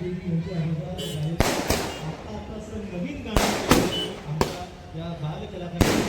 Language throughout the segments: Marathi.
देवी यांचे आशीर्वाद आता नवीन गाणं आमच्या या बाल कलाकारांनी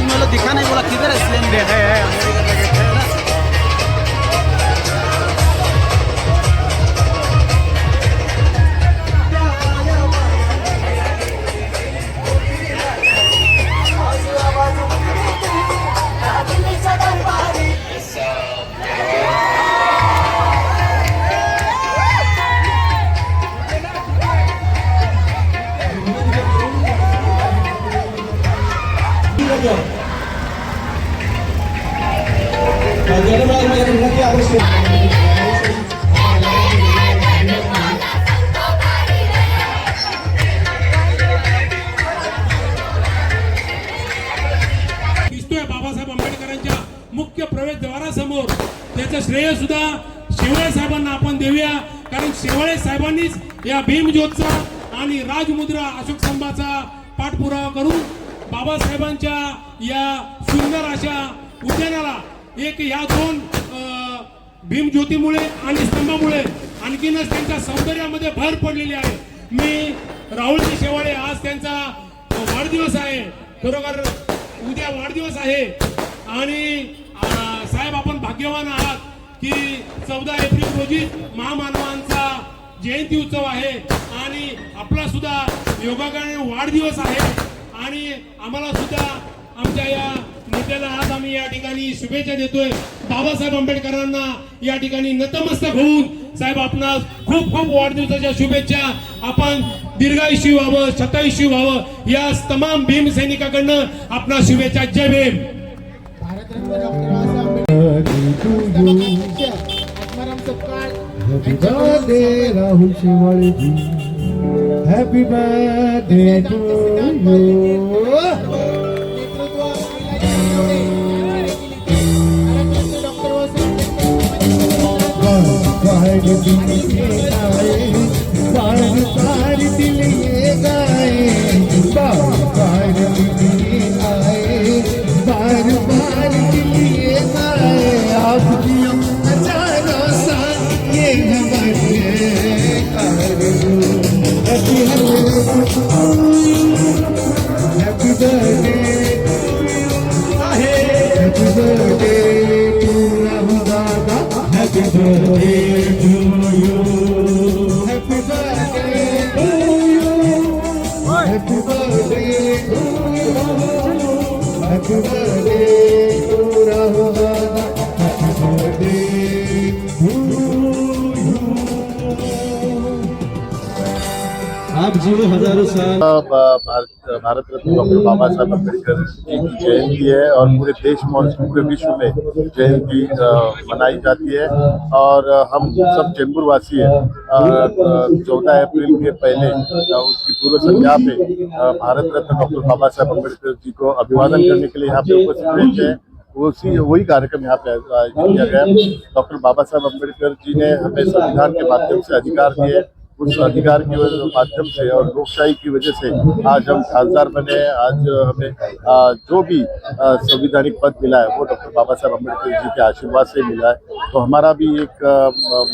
मतलब दिखा नहीं, बोला किधर है स्लेन है दिसतोय बाबासाहेब आंबेडकरांच्या मुख्य प्रवेशद्वारासमोर. त्याचं श्रेय सुद्धा शेवाळे साहेबांना आपण देऊया, कारण शेवाळे साहेबांनीच या भीमज्योतचा आणि राजमुद्रा अशोक स्तंभाचा पाठपुरावा करून बाबासाहेबांच्या या सुंदर अशा उद्यानाला एक या दोन भीमज्योतीमुळे आणि स्तंभामुळे आणखीनच त्यांच्या सौंदर्यामध्ये भर पडलेली आहे. मी राहुलजी शेवाळे, आज त्यांचा वाढदिवस आहे, खरोखर उद्या वाढदिवस आहे. आणि साहेब आपण भाग्यवान आहात की 14 एप्रिल रोजी महामानवांचा जयंती उत्सव आहे आणि आपला सुद्धा योगाने वाढदिवस आहे. आणि आम्हाला सुद्धा आमच्या या नेत्याला आज आम्ही या ठिकाणी शुभेच्छा देतोय. बाबासाहेब आंबेडकरांना या ठिकाणी नतमस्तक होऊन साहेब आपणास खूप खूप वाढदिवसाच्या शुभेच्छा. आपण दीर्घायुष्य व्हावं, शतायुष्य व्हावं या तमाम भीम सैनिकाकडनं आपणा शुभेच्छा. जय भीम. राहुल शेवाळे जी, हॅपी बर्थडे टू यू. बार बार दिल ये गाए, बार दिल आए, बार दिल ये गाए. आप जियो हजारों साल ये हमारे आरज़ू. Happy birthday, happy birthday to Rahul dada. Happy birthday to you. Happy birthday to you. Happy birthday to you. Happy birthday to Rahul. Happy birthday to you. आप जीवो हजारों साल। भारत रत्न डॉक्टर बाबा साहब अम्बेडकर जी की जयंती है और पूरे देश में और पूरे विश्व में जयंती मनाई जाती है और हम सब चेंबूर वासी हैं। 14 अप्रैल के पहले उसकी पूर्व संध्या पे भारत रत्न डॉक्टर बाबा साहब अम्बेडकर जी को अभिवादन करने के लिए यहाँ पे उपस्थित रहते हैं। वही कार्यक्रम यहाँ पे आयोजित किया गया। डॉक्टर बाबा साहब अम्बेडकर जी ने हमें संविधान के माध्यम से अधिकार दिए। उस अधिकार के माध्यम से और लोकशाही की वजह से आज हम खासदार बने। आज हमें जो भी संवैधानिक पद मिला है वो डॉक्टर बाबा साहब अम्बेडकर जी के आशीर्वाद से मिला है। तो हमारा भी एक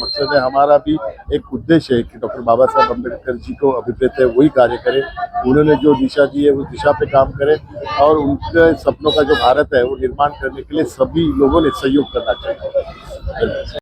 मकसद है, हमारा भी एक उद्देश्य है कि डॉक्टर बाबा साहब अम्बेडकर जी को अभिप्रेत है वही कार्य करें। उन्होंने जो दिशा दी है उस दिशा पे काम करें और उनके सपनों का जो भारत है वो निर्माण करने के लिए सभी लोगों ने सहयोग करना चाहिए।